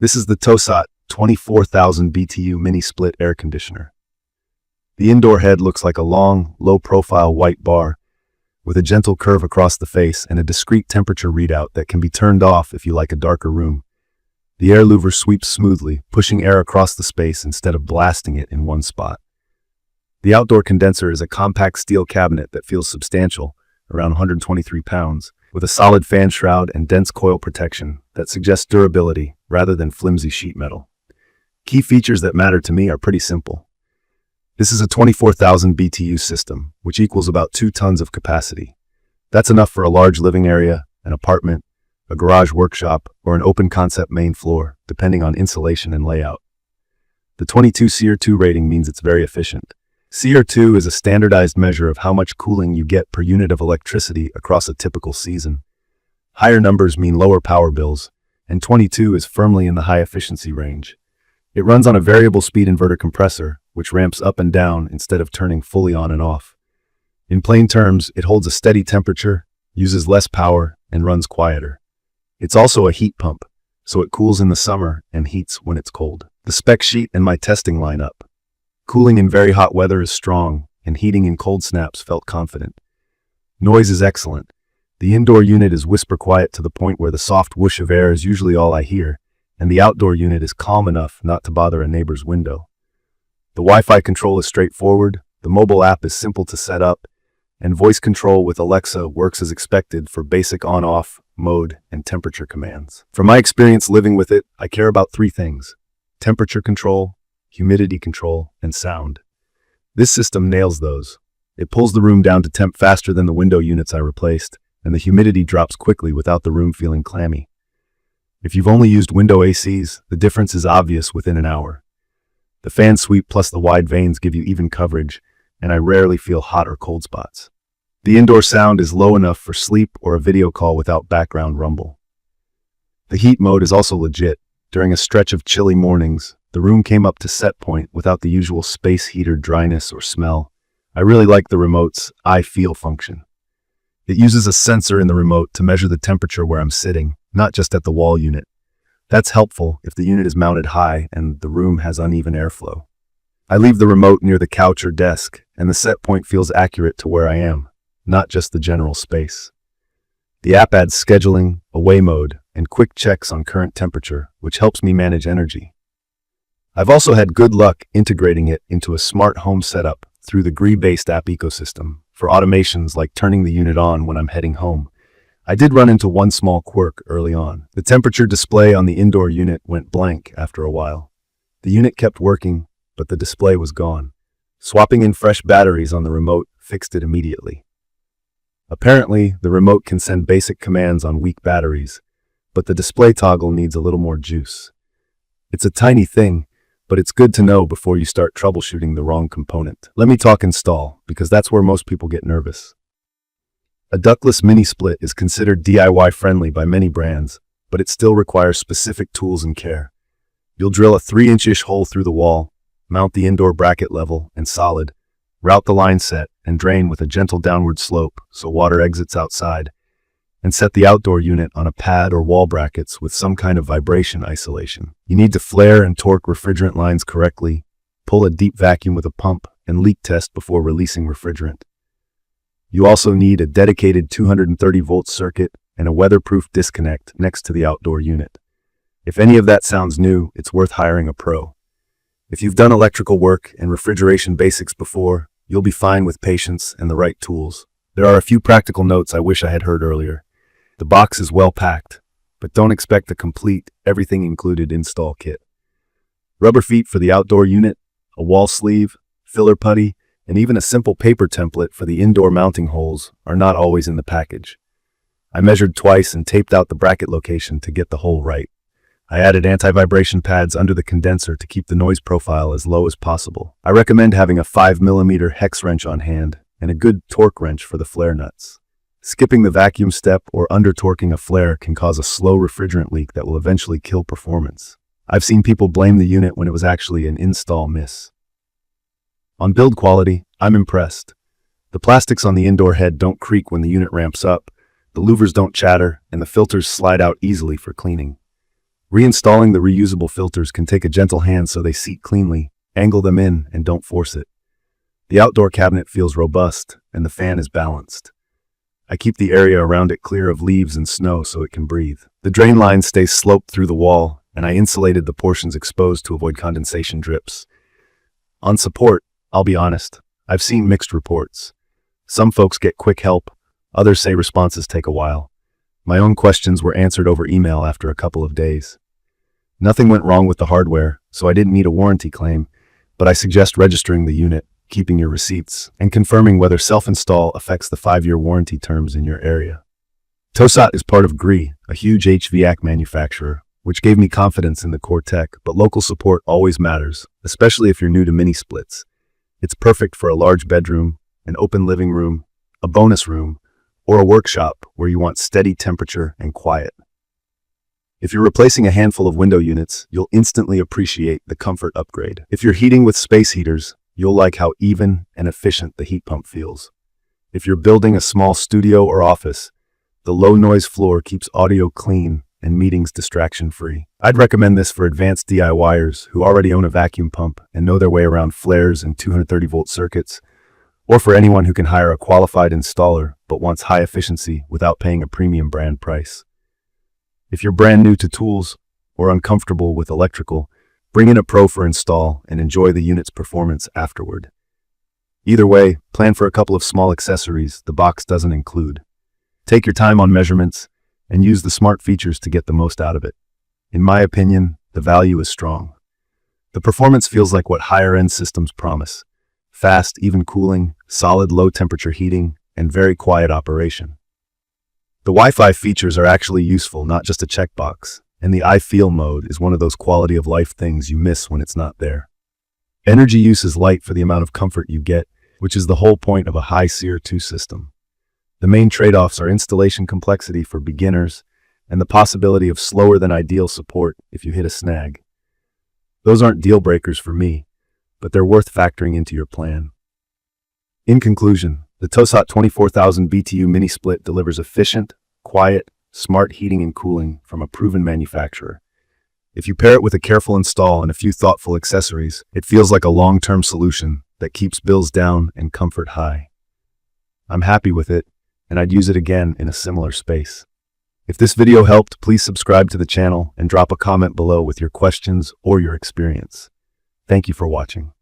This is the TOSOT 24,000 BTU mini-split air conditioner. The indoor head looks like a long, low-profile white bar with a gentle curve across the face and a discrete temperature readout that can be turned off if you like a darker room. The air louver sweeps smoothly, pushing air across the space instead of blasting it in one spot. The outdoor condenser is a compact steel cabinet that feels substantial, around 123 pounds, with a solid fan shroud and dense coil protection that suggests durability rather than flimsy sheet metal. Key features that matter to me are pretty simple. This is a 24,000 BTU system, which equals about 2 tons of capacity. That's enough for a large living area, an apartment, a garage workshop, or an open concept main floor, depending on insulation and layout. The 22 CR2 rating means it's very efficient. CR2 is a standardized measure of how much cooling you get per unit of electricity across a typical season. Higher numbers mean lower power bills, and 22 is firmly in the high efficiency range. It runs on a variable speed inverter compressor, which ramps up and down instead of turning fully on and off. In plain terms, it holds a steady temperature, uses less power, and runs quieter. It's also a heat pump, so it cools in the summer and heats when it's cold. The spec sheet and my testing line up. Cooling in very hot weather is strong, and heating in cold snaps felt confident. Noise is excellent. The indoor unit is whisper quiet to the point where the soft whoosh of air is usually all I hear, and the outdoor unit is calm enough not to bother a neighbor's window. The Wi-Fi control is straightforward, the mobile app is simple to set up, and voice control with Alexa works as expected for basic on-off, mode, and temperature commands. From my experience living with it, I care about 3 things: temperature control, humidity control, and sound. This system nails those. It pulls the room down to temp faster than the window units I replaced, and the humidity drops quickly without the room feeling clammy. If you've only used window ACs, the difference is obvious within an hour. The fan sweep plus the wide vanes give you even coverage, and I rarely feel hot or cold spots. The indoor sound is low enough for sleep or a video call without background rumble. The heat mode is also legit. During a stretch of chilly mornings, the room came up to set point without the usual space heater dryness or smell. I really like the remote's I feel function. It uses a sensor in the remote to measure the temperature where I'm sitting, not just at the wall unit. That's helpful if the unit is mounted high and the room has uneven airflow. I leave the remote near the couch or desk, and the set point feels accurate to where I am, not just the general space. The app adds scheduling, away mode, and quick checks on current temperature, which helps me manage energy. I've also had good luck integrating it into a smart home setup through the GRI-based app ecosystem for automations like turning the unit on when I'm heading home. I did run into one small quirk early on. The temperature display on the indoor unit went blank after a while. The unit kept working, but the display was gone. Swapping in fresh batteries on the remote fixed it immediately. Apparently, the remote can send basic commands on weak batteries, but the display toggle needs a little more juice. It's a tiny thing, but it's good to know before you start troubleshooting the wrong component. Let me talk install, because that's where most people get nervous. A ductless mini-split is considered DIY friendly by many brands, but it still requires specific tools and care. You'll drill a 3-inch-ish hole through the wall, mount the indoor bracket level and solid, route the line set and drain with a gentle downward slope so water exits outside, and set the outdoor unit on a pad or wall brackets with some kind of vibration isolation. You need to flare and torque refrigerant lines correctly, pull a deep vacuum with a pump, and leak test before releasing refrigerant. You also need a dedicated 230-volt circuit and a weatherproof disconnect next to the outdoor unit. If any of that sounds new, it's worth hiring a pro. If you've done electrical work and refrigeration basics before, you'll be fine with patience and the right tools. There are a few practical notes I wish I had heard earlier. The box is well packed, but don't expect a complete, everything included install kit. Rubber feet for the outdoor unit, a wall sleeve, filler putty, and even a simple paper template for the indoor mounting holes are not always in the package. I measured twice and taped out the bracket location to get the hole right. I added anti-vibration pads under the condenser to keep the noise profile as low as possible. I recommend having a 5mm hex wrench on hand and a good torque wrench for the flare nuts. Skipping the vacuum step or under-torquing a flare can cause a slow refrigerant leak that will eventually kill performance. I've seen people blame the unit when it was actually an install miss. On build quality, I'm impressed. The plastics on the indoor head don't creak when the unit ramps up, the louvers don't chatter, and the filters slide out easily for cleaning. Reinstalling the reusable filters can take a gentle hand so they seat cleanly. Angle them in and don't force it. The outdoor cabinet feels robust and the fan is balanced. I keep the area around it clear of leaves and snow so it can breathe. The drain line stays sloped through the wall, and I insulated the portions exposed to avoid condensation drips. On support, I'll be honest, I've seen mixed reports. Some folks get quick help, others say responses take a while. My own questions were answered over email after a couple of days. Nothing went wrong with the hardware, so I didn't need a warranty claim, but I suggest registering the unit, keeping your receipts, and confirming whether self-install affects the 5-year warranty terms in your area. TOSOT is part of GRI, a huge HVAC manufacturer, which gave me confidence in the core tech, but local support always matters, especially if you're new to mini splits. It's perfect for a large bedroom, an open living room, a bonus room, or a workshop where you want steady temperature and quiet. If you're replacing a handful of window units, you'll instantly appreciate the comfort upgrade. If you're heating with space heaters, you'll like how even and efficient the heat pump feels. If you're building a small studio or office, the low-noise floor keeps audio clean and meetings distraction-free. I'd recommend this for advanced DIYers who already own a vacuum pump and know their way around flares and 230-volt circuits, or for anyone who can hire a qualified installer but wants high efficiency without paying a premium brand price. If you're brand new to tools or uncomfortable with electrical, bring in a pro for install and enjoy the unit's performance afterward. Either way, plan for a couple of small accessories the box doesn't include. Take your time on measurements and use the smart features to get the most out of it. In my opinion, the value is strong. The performance feels like what higher-end systems promise: fast, even cooling, solid low-temperature heating, and very quiet operation. The Wi-Fi features are actually useful, not just a checkbox. And the I Feel mode is one of those quality of life things you miss when it's not there. Energy use is light for the amount of comfort you get, which is the whole point of a high SEER 2 system. The main trade-offs are installation complexity for beginners and the possibility of slower than ideal support if you hit a snag. Those aren't deal breakers for me, but they're worth factoring into your plan. In conclusion, the TOSOT 24,000 BTU mini split delivers efficient, quiet, smart heating and cooling from a proven manufacturer. If you pair it with a careful install and a few thoughtful accessories, it feels like a long-term solution that keeps bills down and comfort high. I'm happy with it, and I'd use it again in a similar space. If this video helped, please subscribe to the channel and drop a comment below with your questions or your experience. Thank you for watching.